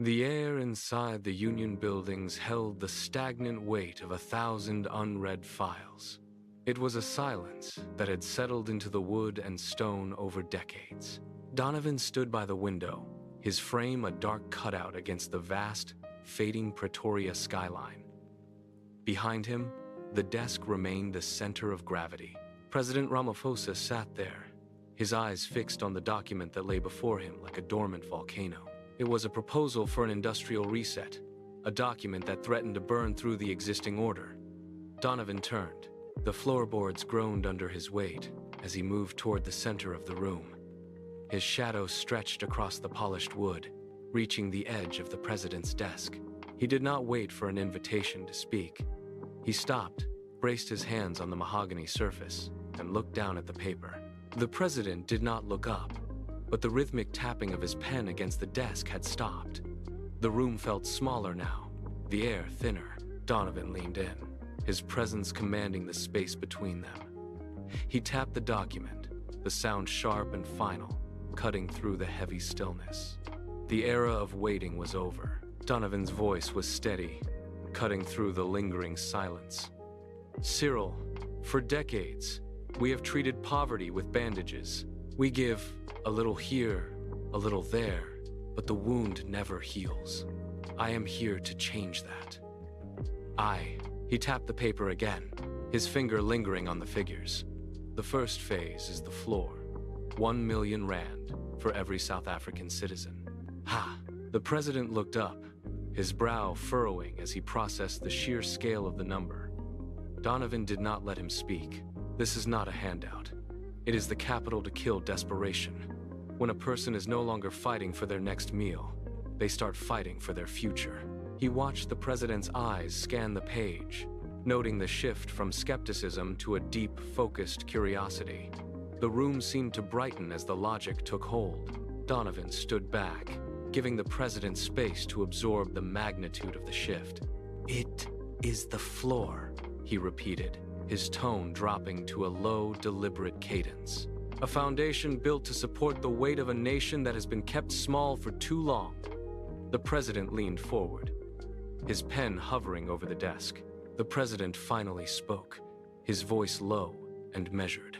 The air inside the Union buildings held the stagnant weight of 1,000 unread files. It was a silence that had settled into the wood and stone over decades. Donovan stood by the window, his frame a dark cutout against the vast, fading Pretoria skyline. Behind him, the desk remained the center of gravity. President Ramaphosa sat there, his eyes fixed on the document that lay before him like a dormant volcano. It was a proposal for an industrial reset, a document that threatened to burn through the existing order. Donovan turned. The floorboards groaned under his weight as he moved toward the center of the room. His shadow stretched across the polished wood, reaching the edge of the president's desk. He did not wait for an invitation to speak. He stopped, braced his hands on the mahogany surface, and looked down at the paper. The president did not look up, but the rhythmic tapping of his pen against the desk had stopped. The room felt smaller now, the air thinner. Donovan leaned in, his presence commanding the space between them. He tapped the document, the sound sharp and final, cutting through the heavy stillness. The era of waiting was over. Donovan's voice was steady, cutting through the lingering silence. Cyril, for decades, we have treated poverty with bandages. We give a little here, a little there, but the wound never heals. I am here to change that. He tapped the paper again, his finger lingering on the figures. The first phase is the floor. 1 million rand for every South African citizen. The president looked up, his brow furrowing as he processed the sheer scale of the number. Donovan did not let him speak. This is not a handout. It is the capital to kill desperation. When a person is no longer fighting for their next meal, they start fighting for their future. He watched the president's eyes scan the page, noting the shift from skepticism to a deep, focused curiosity. The room seemed to brighten as the logic took hold. Donovan stood back, giving the president space to absorb the magnitude of the shift. It is the floor, he repeated, his tone dropping to a low, deliberate cadence. A foundation built to support the weight of a nation that has been kept small for too long. The president leaned forward, his pen hovering over the desk. The president finally spoke, his voice low and measured.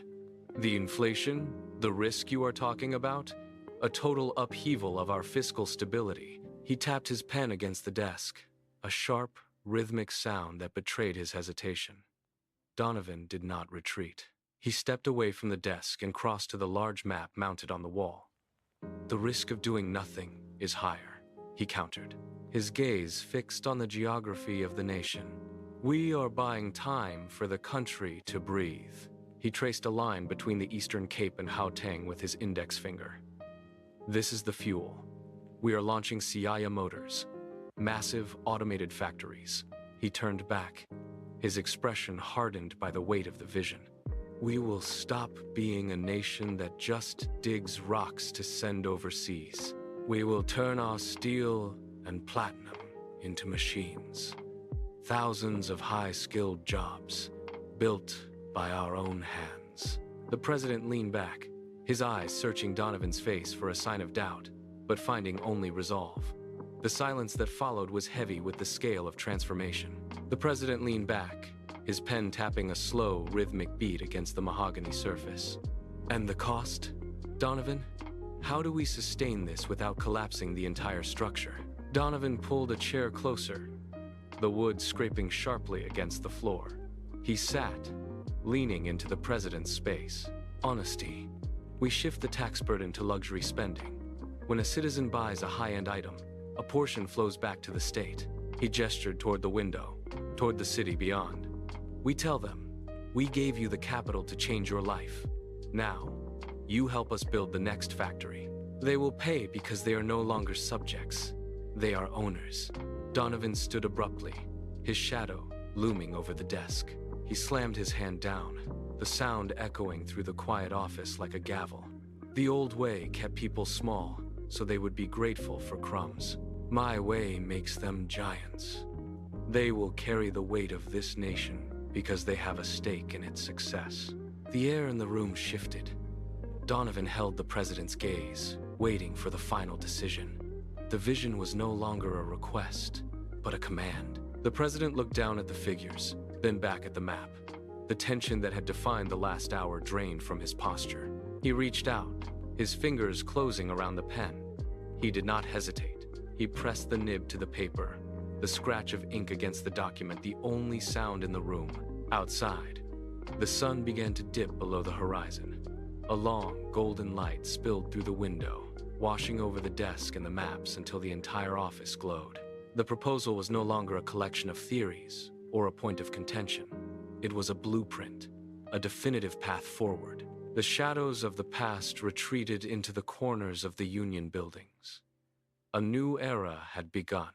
The inflation, the risk you are talking about, a total upheaval of our fiscal stability. He tapped his pen against the desk, a sharp, rhythmic sound that betrayed his hesitation. Donovan did not retreat. He stepped away from the desk and crossed to the large map mounted on the wall. The risk of doing nothing is higher, he countered, his gaze fixed on the geography of the nation. We are buying time for the country to breathe. He traced a line between the Eastern Cape and Gauteng with his index finger. This is the fuel. We are launching Siaya Motors, massive automated factories. He turned back, his expression hardened by the weight of the vision. We will stop being a nation that just digs rocks to send overseas. We will turn our steel and platinum into machines. Thousands of high-skilled jobs, built by our own hands. The president leaned back, his eyes searching Donovan's face for a sign of doubt, but finding only resolve. The silence that followed was heavy with the scale of transformation. The president leaned back, his pen tapping a slow, rhythmic beat against the mahogany surface. And the cost? Donovan, how do we sustain this without collapsing the entire structure? Donovan pulled a chair closer, the wood scraping sharply against the floor. He sat, leaning into the president's space. Honesty. We shift the tax burden to luxury spending. When a citizen buys a high-end item, a portion flows back to the state. He gestured toward the window, toward the city beyond. We tell them, we gave you the capital to change your life. Now, you help us build the next factory. They will pay because they are no longer subjects. They are owners. Donovan stood abruptly, his shadow looming over the desk. He slammed his hand down, the sound echoing through the quiet office like a gavel. The old way kept people small, so they would be grateful for crumbs. My way makes them giants. They will carry the weight of this nation because they have a stake in its success. The air in the room shifted. Donovan held the president's gaze, waiting for the final decision. The vision was no longer a request, but a command. The president looked down at the figures, then back at the map. The tension that had defined the last hour drained from his posture. He reached out, his fingers closing around the pen. He did not hesitate. He pressed the nib to the paper, the scratch of ink against the document the only sound in the room. Outside, the sun began to dip below the horizon. A long, golden light spilled through the window, washing over the desk and the maps until the entire office glowed. The proposal was no longer a collection of theories or a point of contention. It was a blueprint, a definitive path forward. The shadows of the past retreated into the corners of the Union buildings. A new era had begun.